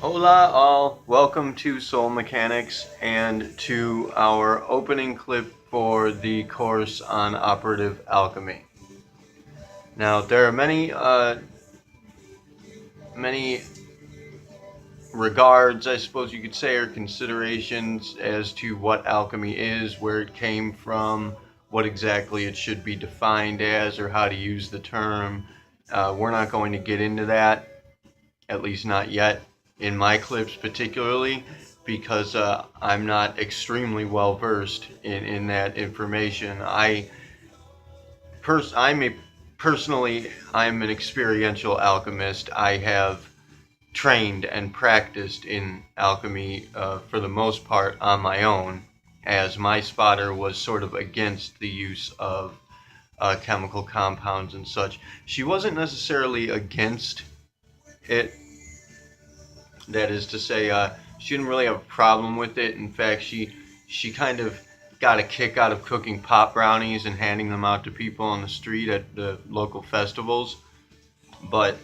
Hola all, welcome to Soul Mechanics and to our opening clip for the course on operative alchemy. Now there are many regards, I suppose you could say, or considerations as to what alchemy is, where it came from, what exactly it should be defined as, or how to use the term. We're not going to get into that, at least not yet, in my clips particularly, because I'm not extremely well versed in that information. I'm a personally I'm an experiential alchemist. I have trained and practiced in alchemy for the most part on my own, as my spotter was sort of against the use of chemical compounds and such. She wasn't necessarily against it. That is to say, she didn't really have a problem with it. In fact, she kind of got a kick out of cooking pop brownies and handing them out to people on the street at the local festivals. But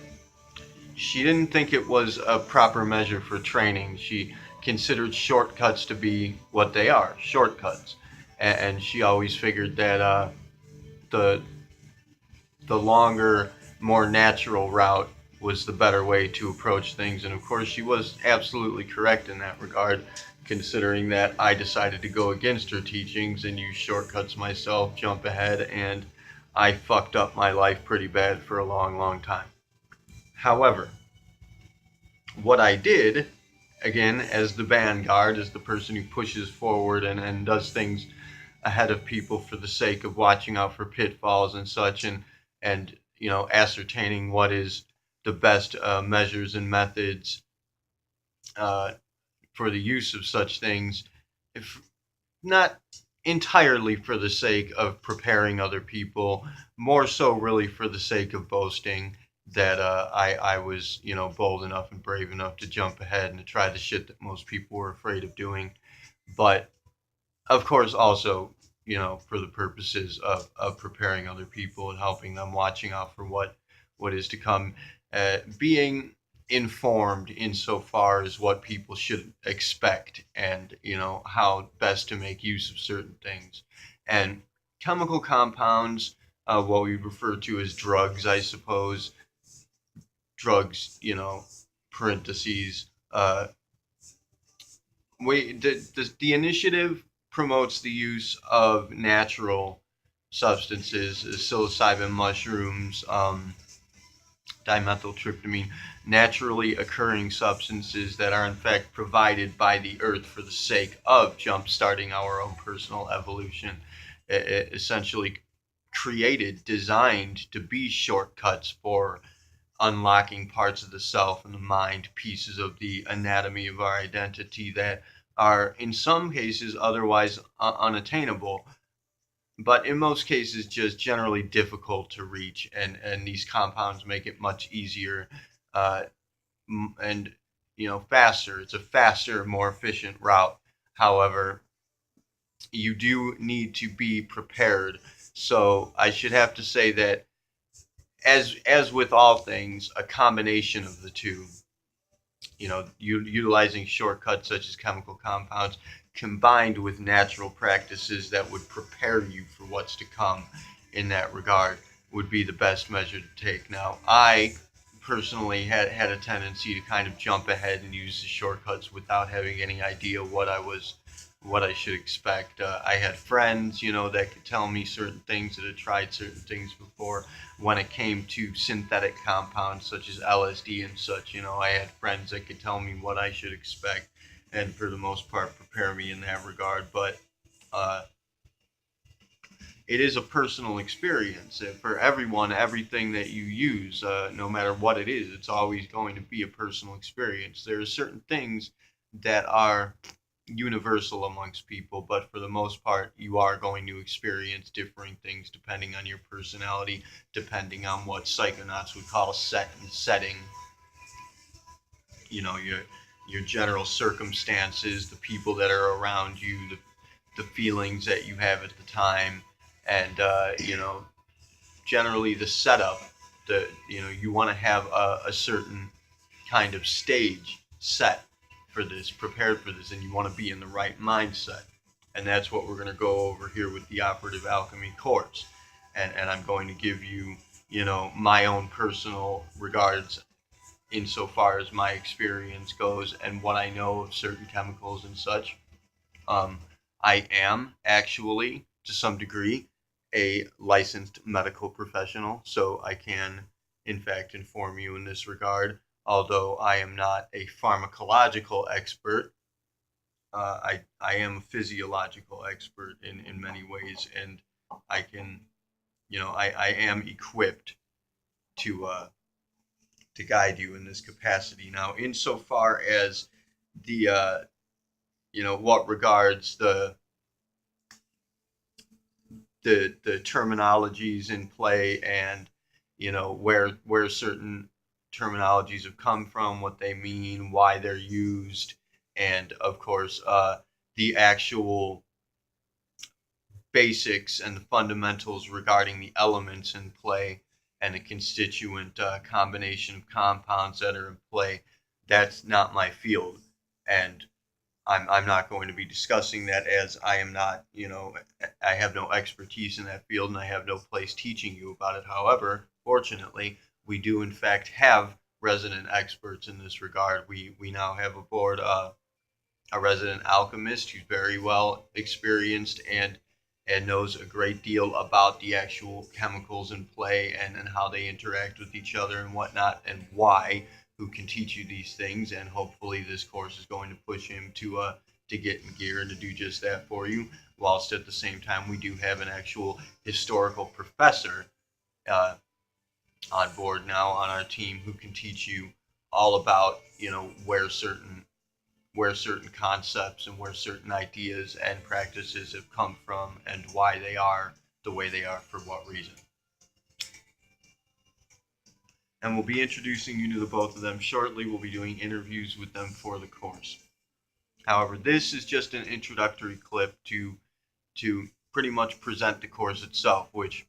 she didn't think it was a proper measure for training. She considered shortcuts to be what they are, shortcuts. And she always figured that the the longer, more natural route was the better way to approach things. And of course, she was absolutely correct in that regard, considering that I decided to go against her teachings and use shortcuts myself, jump ahead, and I fucked up my life pretty bad for a long, long time. However, what I did, again, as the vanguard, as the person who pushes forward and does things ahead of people for the sake of watching out for pitfalls and such, and ascertaining what is the best measures and methods uh, for the use of such things, if not entirely for the sake of preparing other people, more so really for the sake of boasting that I was bold enough and brave enough to jump ahead and to try the shit that most people were afraid of doing. But of course, also, for the purposes of preparing other people and helping them, watching out for what is to come, being informed insofar as what people should expect, and how best to make use of certain things. And chemical compounds, what we refer to as drugs, I suppose, drugs, parentheses, the initiative promotes the use of natural substances, psilocybin mushrooms, dimethyltryptamine, naturally occurring substances that are in fact provided by the earth for the sake of jump-starting our own personal evolution, essentially created, designed to be shortcuts for unlocking parts of the self and the mind, pieces of the anatomy of our identity that are in some cases otherwise unattainable, but in most cases just generally difficult to reach. And these compounds make it much easier, uh, and faster. It's a faster, more efficient route. However, you do need to be prepared. So I should have to say that, as with all things, a combination of the two, utilizing shortcuts such as chemical compounds combined with natural practices that would prepare you for what's to come in that regard, would be the best measure to take. Now, I personally had a tendency to kind of jump ahead and use the shortcuts without having any idea what I should expect. I had friends, that could tell me certain things, that had tried certain things before. When it came to synthetic compounds such as LSD and such, I had friends that could tell me what I should expect, and for the most part prepare me in that regard. But uh, it is a personal experience. And for everyone, everything that you use, no matter what it is, it's always going to be a personal experience. There are certain things that are universal amongst people, but for the most part, you are going to experience differing things depending on your personality, depending on what psychonauts would call set and setting, your general circumstances, the people that are around you, the feelings that you have at the time, and generally the setup. You want to have a certain kind of stage set for this, prepared for this, and you want to be in the right mindset. And that's what we're going to go over here with the Operative Alchemy course. And I'm going to give you, my own personal regards insofar as my experience goes and what I know of certain chemicals and such. I am actually, to some degree, a licensed medical professional, so I can, in fact, inform you in this regard. Although I am not a pharmacological expert, I am a physiological expert in many ways, and I can, I am equipped to guide you in this capacity. Now, insofar as the what regards the terminologies in play, and where certain terminologies have come from, what they mean, why they're used, and of course the actual basics and the fundamentals regarding the elements in play and the constituent combination of compounds that are in play. That's not my field, and I'm not going to be discussing that, as I am not, I have no expertise in that field, and I have no place teaching you about it. However, fortunately, we do in fact have resident experts in this regard. We now have aboard a resident alchemist who's very well experienced and knows a great deal about the actual chemicals in play, and how they interact with each other and whatnot, and why, who can teach you these things. And hopefully this course is going to push him to get in gear and to do just that for you, whilst at the same time we do have an actual historical professor on board now on our team who can teach you all about where certain concepts and where certain ideas and practices have come from, and why they are the way they are, for what reason. And we'll be introducing you to the both of them shortly. We'll be doing interviews with them for the course. However, this is just an introductory clip to pretty much present the course itself, which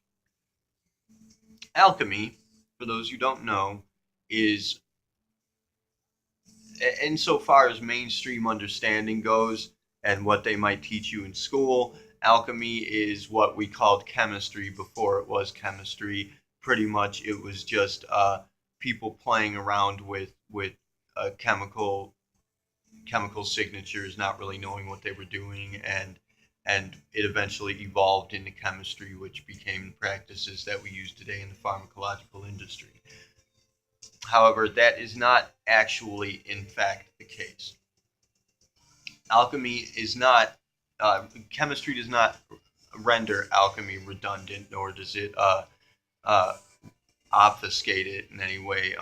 alchemy, for those who don't know, is, insofar as mainstream understanding goes and what they might teach you in school, alchemy is what we called chemistry before it was chemistry. Pretty much it was just people playing around with chemical signatures, not really knowing what they were doing, and it eventually evolved into chemistry, which became practices that we use today in the pharmacological industry. However, that is not actually, in fact, the case. Alchemy is not, chemistry does not render alchemy redundant, nor does it obfuscate it in any way.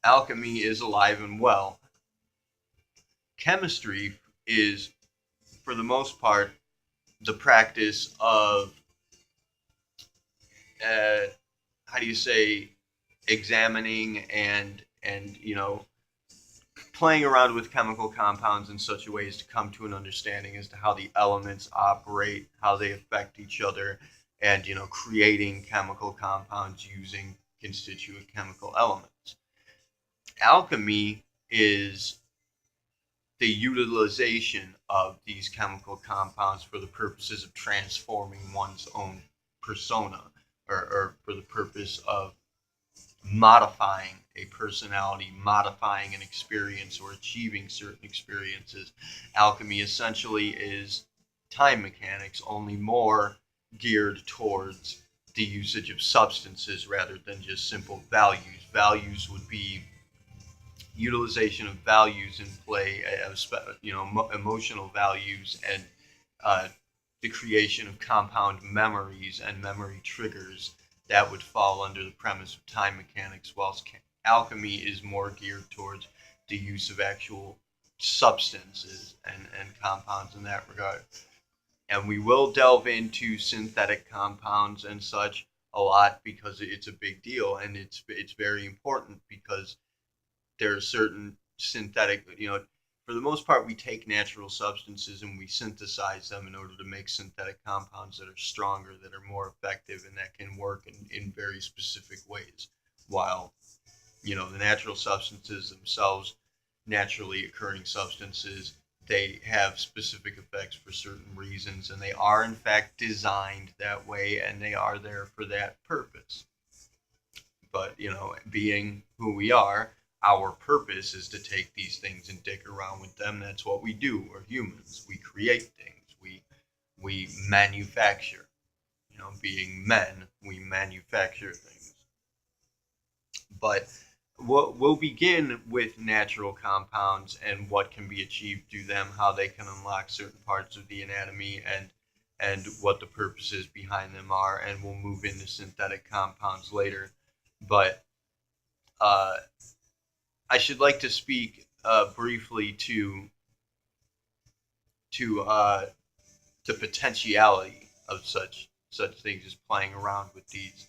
Alchemy is alive and well. Chemistry is, for the most part, the practice of, examining and playing around with chemical compounds in such a way as to come to an understanding as to how the elements operate, how they affect each other, and creating chemical compounds using constituent chemical elements. Alchemy is the utilization of these chemical compounds for the purposes of transforming one's own persona, or for the purpose of modifying a personality, modifying an experience, or achieving certain experiences. Alchemy essentially is time mechanics, only more geared towards the usage of substances rather than just simple values. Values would be utilization of values in play, emotional values, and the creation of compound memories and memory triggers that would fall under the premise of time mechanics, whilst alchemy is more geared towards the use of actual substances and compounds in that regard. And we will delve into synthetic compounds and such a lot, because it's a big deal, and it's very important, because there are certain synthetic, for the most part, we take natural substances and we synthesize them in order to make synthetic compounds that are stronger, that are more effective, and that can work in very specific ways. While, the natural substances themselves naturally occurring substances. They have specific effects for certain reasons, and they are in fact designed that way, and they are there for that purpose. But, being who we are, our purpose is to take these things and dick around with them. That's what we do. We're humans. We create things. We manufacture. Being men, we manufacture things. But we'll begin with natural compounds and what can be achieved through them, how they can unlock certain parts of the anatomy, and what the purposes behind them are, and we'll move into synthetic compounds later. But I should like to speak briefly to the potentiality of such things as playing around with these.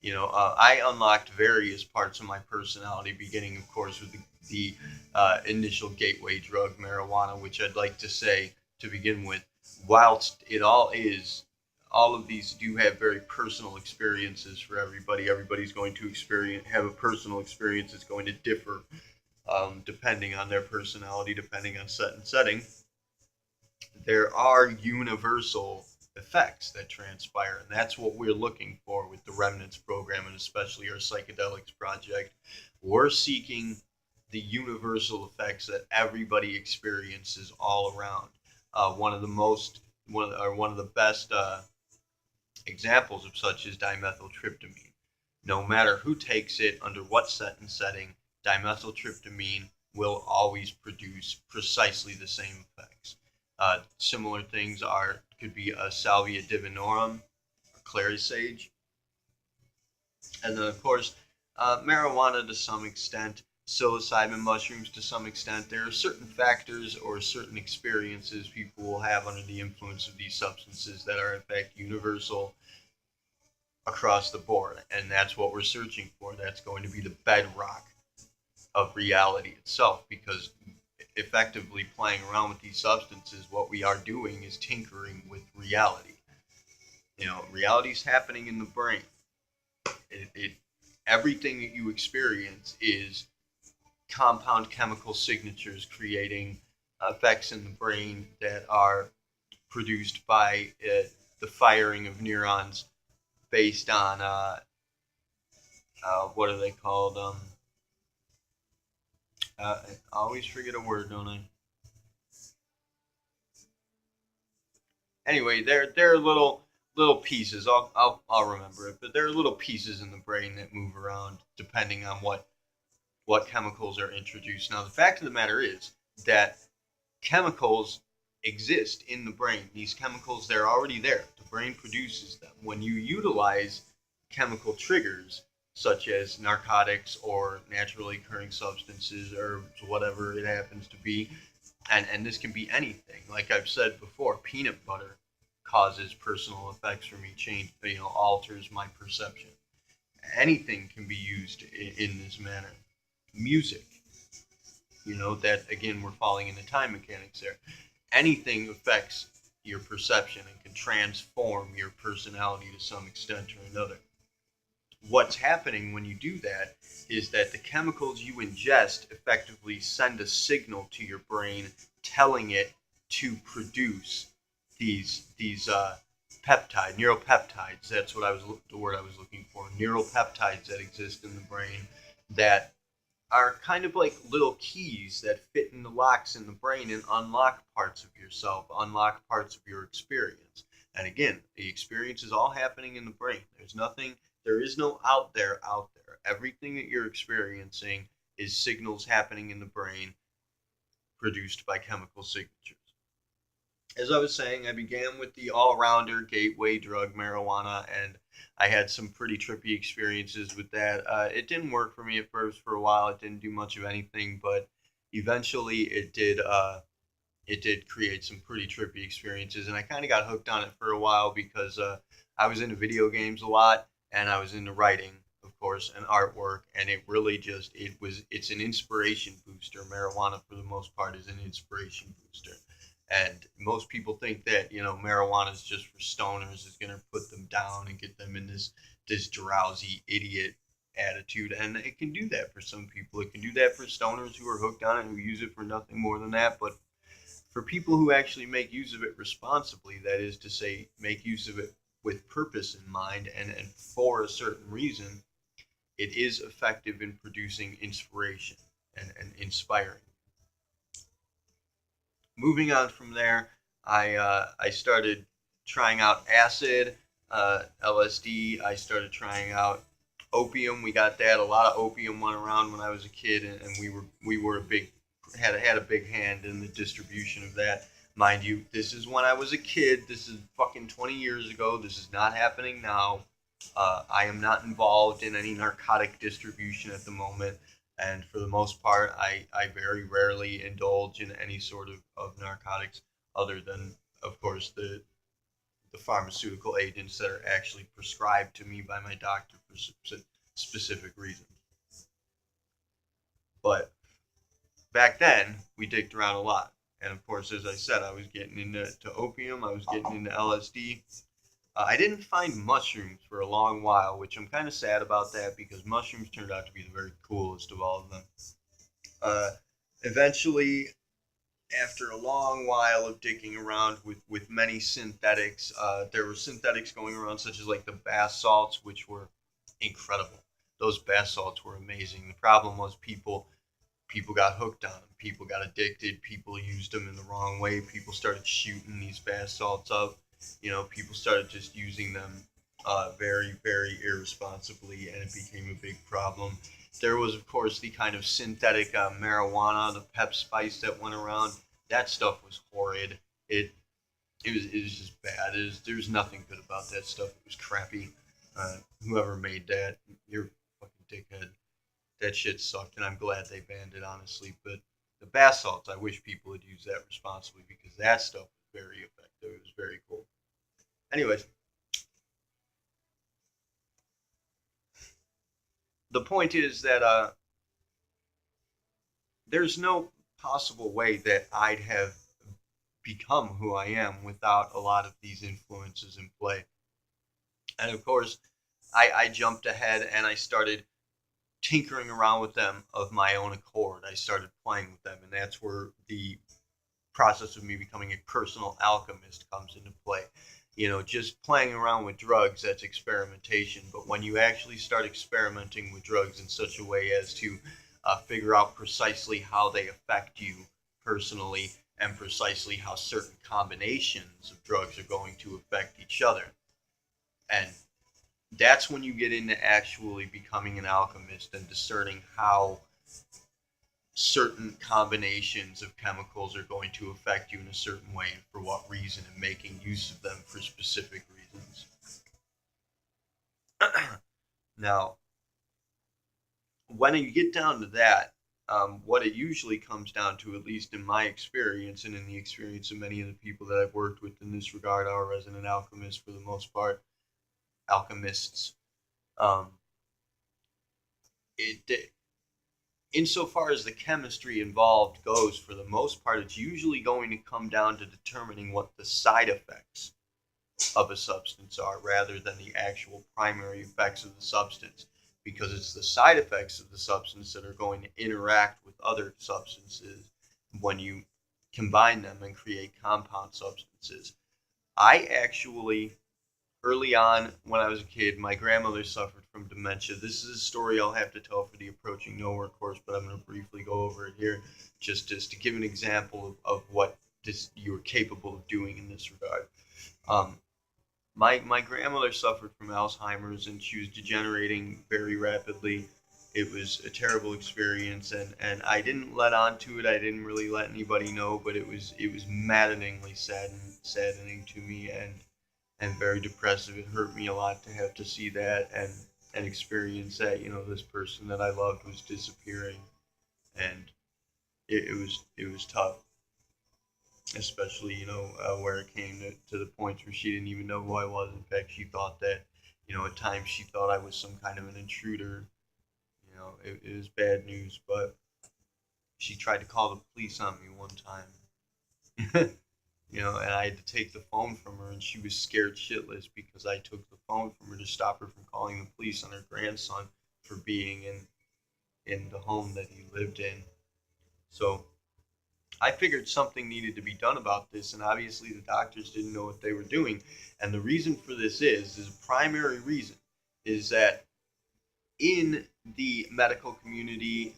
I unlocked various parts of my personality, beginning, of course, with the initial gateway drug, marijuana, which I'd like to say to begin with, whilst all of these do have very personal experiences for everybody. Everybody's going to have a personal experience that's going to differ depending on their personality, depending on set and setting. There are universal effects that transpire, and that's what we're looking for with the Remnants program, and especially our psychedelics project. We're seeking the universal effects that everybody experiences all around. One of the best examples of such is dimethyltryptamine. No matter who takes it, under what set and setting, dimethyltryptamine will always produce precisely the same effects. Similar things could be a salvia divinorum, clary sage, and then of course marijuana to some extent, psilocybin mushrooms to some extent. There are certain factors or certain experiences people will have under the influence of these substances that are in fact universal across the board, and that's what we're searching for. That's going to be the bedrock of reality itself, because effectively playing around with these substances, what we are doing is tinkering with reality. Reality is happening in the brain. Everything that you experience is compound chemical signatures creating effects in the brain that are produced by the firing of neurons based on what are they called? I always forget a word, don't I? Anyway, there are little pieces. I'll remember it, but there are little pieces in the brain that move around depending on what chemicals are introduced. Now, the fact of the matter is that chemicals exist in the brain. These chemicals, they're already there. The brain produces them. When you utilize chemical triggers, such as narcotics or naturally occurring substances, herbs, whatever it happens to be, and this can be anything. Like I've said before, peanut butter causes personal effects for me, alters my perception. Anything can be used in this manner. Music, that again, we're falling into time mechanics there. Anything affects your perception and can transform your personality to some extent or another. What's happening when you do that is that the chemicals you ingest effectively send a signal to your brain telling it to produce these neuropeptides. That's the word I was looking for. Neuropeptides that exist in the brain that are kind of like little keys that fit in the locks in the brain and unlock parts of yourself, unlock parts of your experience. And again, the experience is all happening in the brain. There is no out there. Everything that you're experiencing is signals happening in the brain produced by chemical signatures. As I was saying, I began with the all-rounder gateway drug, marijuana, and I had some pretty trippy experiences with that. It didn't work for me at first for a while. It didn't do much of anything, but eventually it did. It did create some pretty trippy experiences, and I kind of got hooked on it for a while because I was into video games a lot, and I was into writing, of course, and artwork, and it really it's an inspiration booster. Marijuana, for the most part, is an inspiration booster. And most people think that, marijuana is just for stoners, is going to put them down and get them in this drowsy idiot attitude, and it can do that for some people. It can do that for stoners who are hooked on it, who use it for nothing more than that. But for people who actually make use of it responsibly, that is to say, make use of it with purpose in mind and for a certain reason, it is effective in producing inspiration and inspiring. Moving on from there, I started trying out acid, LSD. I started trying out opium. We got that. A lot of opium went around when I was a kid, and we were a big had a big hand in the distribution of that. Mind you, this is when I was a kid. This is fucking 20 years ago. This is not happening now. I am not involved in any narcotic distribution at the moment, and for the most part, I very rarely indulge in any sort of narcotics other than, of course, the pharmaceutical agents that are actually prescribed to me by my doctor for specific reasons. But back then, we dicked around a lot. And of course, as I said, I was getting into opium, I was getting into LSD. I didn't find mushrooms for a long while, which I'm kind of sad about that because mushrooms turned out to be the very coolest of all of them. Uh, Eventually, after a long while of digging around with many synthetics, there were synthetics going around such as like the bath salts, which were incredible. Those bath salts were amazing. The problem was people got hooked on them. People got addicted. People used them in the wrong way. People started shooting these bath salts up. People started just using them very, very irresponsibly, and it became a big problem. There was, of course, the kind of synthetic marijuana, the pep spice that went around. That stuff was horrid. It it was just bad. There's nothing good about that stuff. It was crappy. Whoever made that, you're a fucking dickhead. That shit sucked, and I'm glad they banned it, honestly. But the bath salts, I wish people would use that responsibly because that stuff was very effective. It was very cool. Anyways, the point is that there's no possible way that I'd have become who I am without a lot of these influences in play. And of course, I jumped ahead and I started tinkering around with them of my own accord. I started playing with them, and that's where the process of me becoming a personal alchemist comes into play. Just playing around with drugs, that's experimentation. But when you actually start experimenting with drugs in such a way as to figure out precisely how they affect you personally and precisely how certain combinations of drugs are going to affect each other. And that's when you get into actually becoming an alchemist and discerning how certain combinations of chemicals are going to affect you in a certain way and for what reason, and making use of them for specific reasons. Now, when you get down to that, what it usually comes down to, at least in my experience and in the experience of many of the people that I've worked with in this regard, are resident alchemists for the most part, alchemists. Um, it insofar as the chemistry involved goes, for the most part, it's usually going to come down to determining what the side effects of a substance are rather than the actual primary effects of the substance. Because it's the side effects of the substance that are going to interact with other substances when you combine them and create compound substances. I actually early on when I was a kid, my grandmother suffered from dementia. This is a story I'll have to tell for the Approaching Nowhere course, but I'm going to briefly go over it here just to give an example of what you are capable of doing in this regard. Um, my grandmother suffered from Alzheimer's, and she was degenerating very rapidly. It was a terrible experience, and I didn't let on to it. I didn't really let anybody know, but it was maddeningly saddening to me, and very depressive. It hurt me a lot to have to see that and experience that. This person that I loved was disappearing, and it was tough, especially where it came to the point where she didn't even know who I was. In fact, she thought that at times she thought I was some kind of an intruder. It was bad news, but she tried to call the police on me one time. And I had to take the phone from her, and she was scared shitless because I took the phone from her to stop her from calling the police on her grandson for being in the home that he lived in. So I figured something needed to be done about this, and obviously the doctors didn't know what they were doing. And the reason for this is a primary reason, is that in the medical community,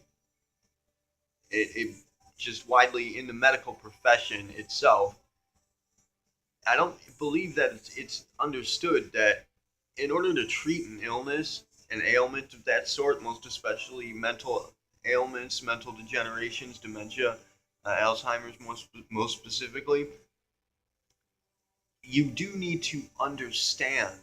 it just widely in the medical profession itself, I don't believe that it's understood that in order to treat an illness, an ailment of that sort, most especially mental ailments, mental degenerations, dementia, Alzheimer's most specifically, you do need to understand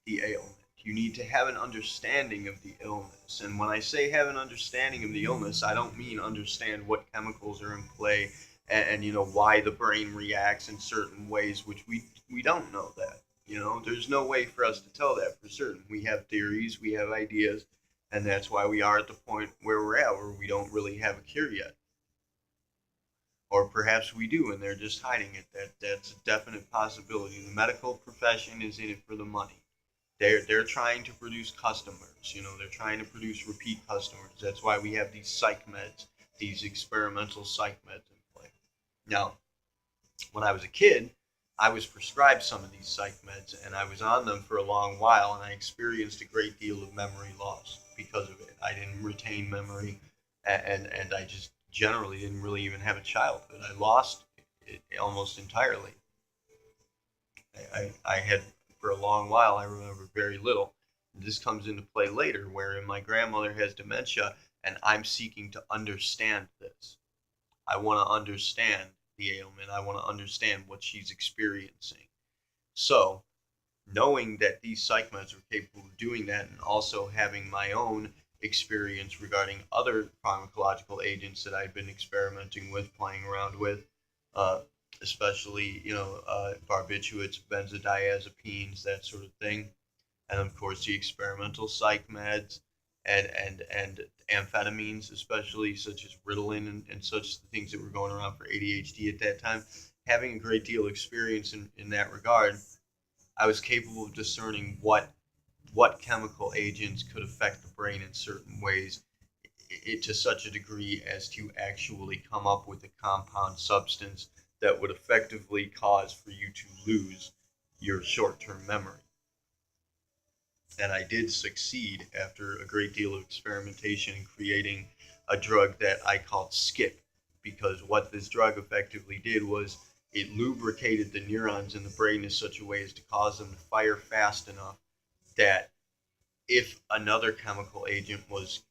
the ailment. You need to have an understanding of the illness. And when I say have an understanding of the illness, I don't mean understand what chemicals are in play and why the brain reacts in certain ways, which we don't know that. There's no way for us to tell that for certain. We have theories, we have ideas, and that's why we are at the point where we're at, where we don't really have a cure yet. Or perhaps we do, and they're just hiding it. That's a definite possibility. The medical profession is in it for the money. They're trying to produce customers. They're trying to produce repeat customers. That's why we have these psych meds, these experimental psych meds in play. Now, when I was a kid, I was prescribed some of these psych meds, and I was on them for a long while, and I experienced a great deal of memory loss because of it. I didn't retain memory, and I just generally didn't really even have a childhood. I lost it almost entirely. I had, for a long while, I remember very little. This comes into play later, wherein my grandmother has dementia, and I'm seeking to understand this. I want to understand the ailment. I want to understand what she's experiencing. So, knowing that these psych meds are capable of doing that, and also having my own experience regarding other pharmacological agents that I've been experimenting with, playing around with, especially barbiturates, benzodiazepines, that sort of thing, and of course the experimental psych meds and amphetamines, especially such as Ritalin and such things that were going around for ADHD at that time. Having a great deal of experience in that regard, I was capable of discerning what chemical agents could affect the brain in certain ways, to such a degree as to actually come up with a compound substance that would effectively cause for you to lose your short-term memory. And I did succeed after a great deal of experimentation in creating a drug that I called Skip, because what this drug effectively did was it lubricated the neurons in the brain in such a way as to cause them to fire fast enough that if another chemical agent was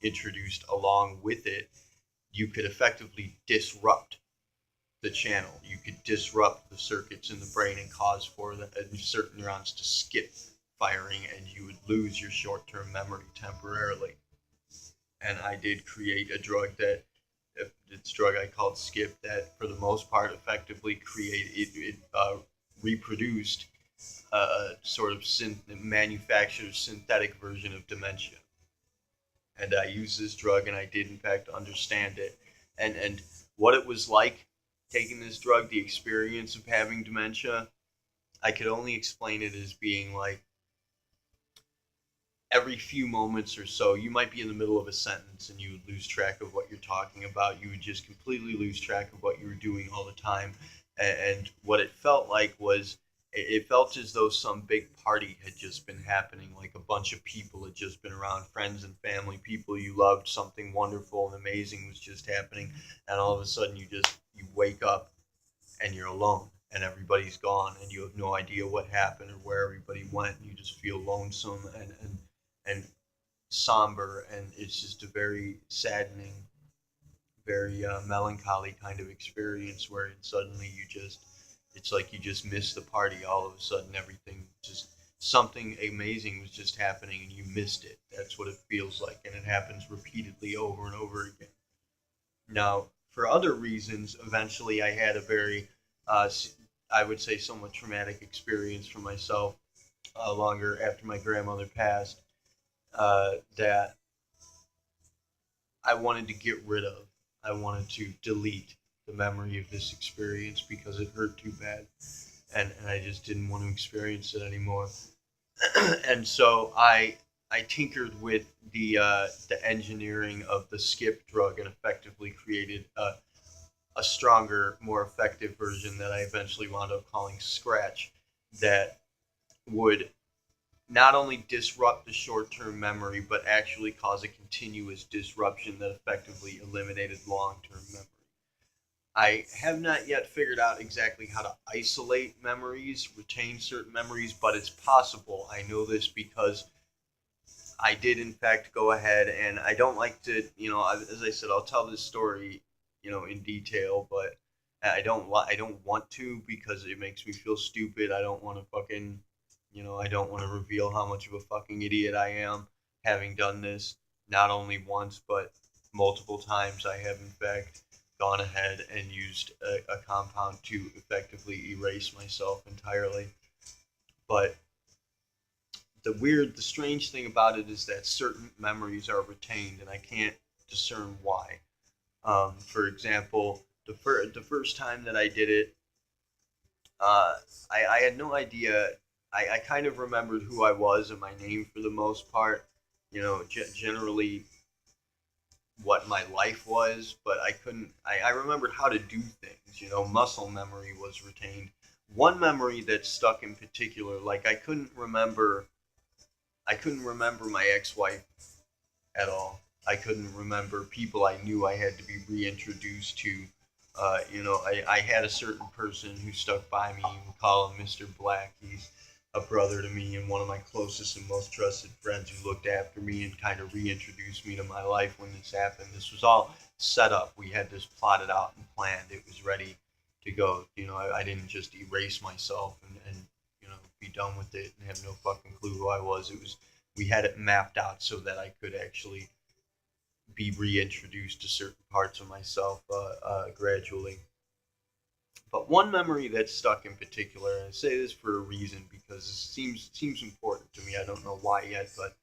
introduced along with it, you could effectively disrupt the channel. You could disrupt the circuits in the brain and cause for certain neurons to skip firing, and you would lose your short-term memory temporarily. And I did create a drug this drug I called Skip, that for the most part effectively reproduced a sort of manufactured synthetic version of dementia. And I used this drug, and I did in fact understand it, and what it was like taking this drug, the experience of having dementia. I could only explain it as being like every few moments or so, you might be in the middle of a sentence and you would lose track of what you're talking about. You would just completely lose track of what you were doing all the time. And what it felt like was, it felt as though some big party had just been happening, like a bunch of people had just been around, friends and family, people you loved, something wonderful and amazing was just happening, and all of a sudden you wake up and you're alone and everybody's gone and you have no idea what happened or where everybody went, and you just feel lonesome and somber, and it's just a very saddening, very melancholy kind of experience where suddenly it's like you just missed the party. All of a sudden, everything just, something amazing was just happening and you missed it. That's what it feels like, and it happens repeatedly over and over again. Now, for other reasons, eventually I had a very, I would say, somewhat traumatic experience for myself longer after my grandmother passed, that I wanted to get rid of. I wanted to delete the memory of this experience because it hurt too bad, and I just didn't want to experience it anymore. And so I I tinkered with the engineering of the skip drug and effectively created a stronger, more effective version that I eventually wound up calling Scratch, that would not only disrupt the short-term memory, but actually cause a continuous disruption that effectively eliminated long-term memory. I have not yet figured out exactly how to isolate memories, retain certain memories, but it's possible. I know this because I did, in fact, go ahead, and I don't like to, as I said, I'll tell this story, in detail, but I don't want to because it makes me feel stupid. I don't want to fucking, I don't want to reveal how much of a fucking idiot I am, having done this not only once but multiple times. I have, in fact, gone ahead and used a compound to effectively erase myself entirely. But the strange thing about it is that certain memories are retained, and I can't discern why. For example, the first time that I did it, uh, I had no idea. I kind of remembered who I was and my name for the most part. Generally what my life was, but I couldn't. I remembered how to do things. Muscle memory was retained. One memory that stuck in particular, like I couldn't remember my ex-wife at all. I couldn't remember people I knew I had to be reintroduced to. I had a certain person who stuck by me. We call him Mr. Black. He's a brother to me and one of my closest and most trusted friends who looked after me and kind of reintroduced me to my life when this happened. This was all set up. We had this plotted out and planned. It was ready to go. I didn't just erase myself and be done with it and have no fucking clue who I was. It was we had it mapped out so that I could actually be reintroduced to certain parts of myself gradually. But one memory that stuck in particular, and I say this for a reason because it seems important to me. I don't know why yet, but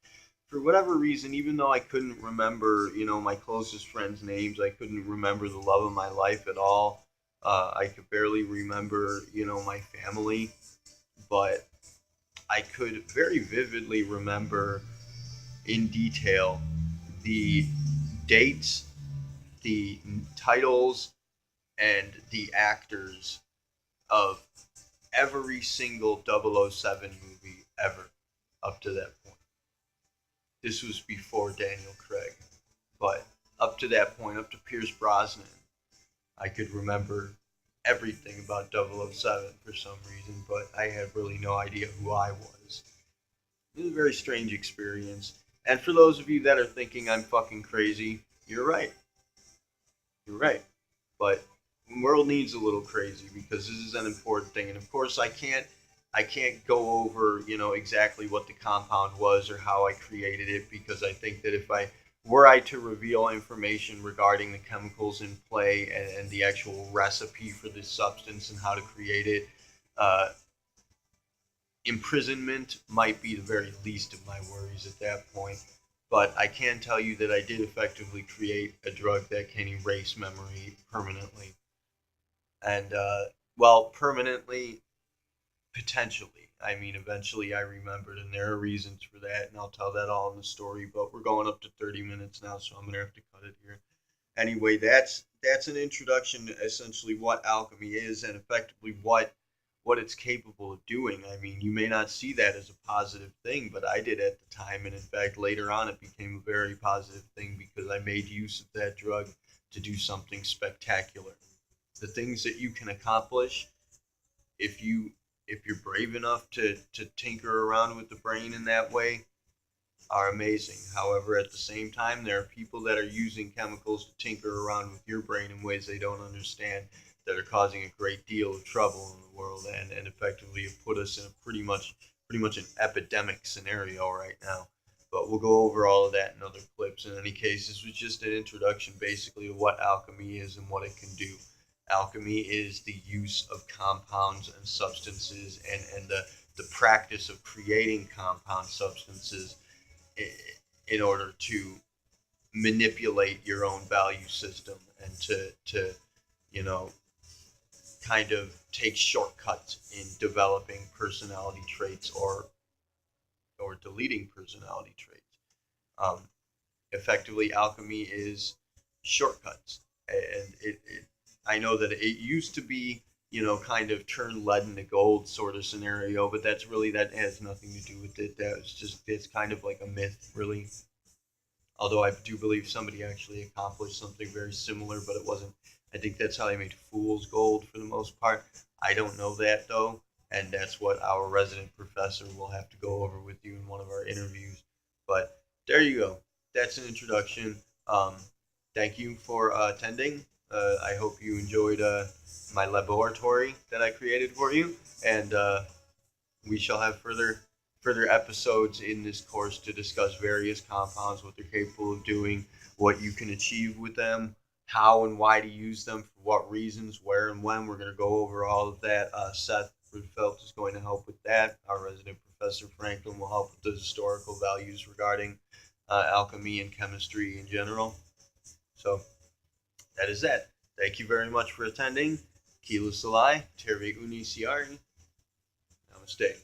for whatever reason, even though I couldn't remember, my closest friends' names, I couldn't remember the love of my life at all. I could barely remember, my family, but I could very vividly remember in detail the dates, the titles, and the actors of every single 007 movie ever up to that point. This was before Daniel Craig, but up to that point, up to Pierce Brosnan, I could remember everything about 007 for some reason, but I had really no idea who I was. It was a very strange experience. And for those of you that are thinking I'm fucking crazy, you're right. You're right. But the world needs a little crazy because this is an important thing. And of course, I can't go over exactly what the compound was or how I created it because I think that if I were I to reveal information regarding the chemicals in play and the actual recipe for this substance and how to create it, uh, imprisonment might be the very least of my worries at that point. But I can tell you that I did effectively create a drug that can erase memory permanently. And, well, permanently, potentially. I mean, eventually I remembered, and there are reasons for that, and I'll tell that all in the story. But we're going up to 30 minutes now, so I'm gonna have to cut it here. Anyway, that's an introduction to essentially what alchemy is and effectively what it's capable of doing. I mean, you may not see that as a positive thing, but I did at the time, and in fact, later on, it became a very positive thing because I made use of that drug to do something spectacular. The things that you can accomplish if you're brave enough to tinker around with the brain in that way are amazing. However, at the same time, there are people that are using chemicals to tinker around with your brain in ways they don't understand that are causing a great deal of trouble in the world and effectively have put us in a pretty much an epidemic scenario right now. But we'll go over all of that in other clips. In any case, this was just an introduction basically of what alchemy is and what it can do. Alchemy is the use of compounds and substances and the practice of creating compound substances in order to manipulate your own value system and to you know kind of take shortcuts in developing personality traits or or deleting personality traits. Um, Effectively, alchemy is shortcuts, and I know that it used to be, kind of turn lead into gold sort of scenario, but that has nothing to do with it. It's kind of like a myth, really. Although I do believe somebody actually accomplished something very similar, but it wasn't. I think that's how they made fool's gold for the most part. I don't know that though, and that's what our resident professor will have to go over with you in one of our interviews. But there you go. That's an introduction. Thank you for attending. I hope you enjoyed my laboratory that I created for you, and we shall have further episodes in this course to discuss various compounds, what they're capable of doing, what you can achieve with them, how and why to use them, for what reasons, where and when. We're going to go over all of that. Seth Rudfeld is going to help with that. Our resident professor Franklin will help with the historical values regarding alchemy and chemistry in general. So that is that. Thank you very much for attending. Kila Salai, Terve Uni Siari. Namaste.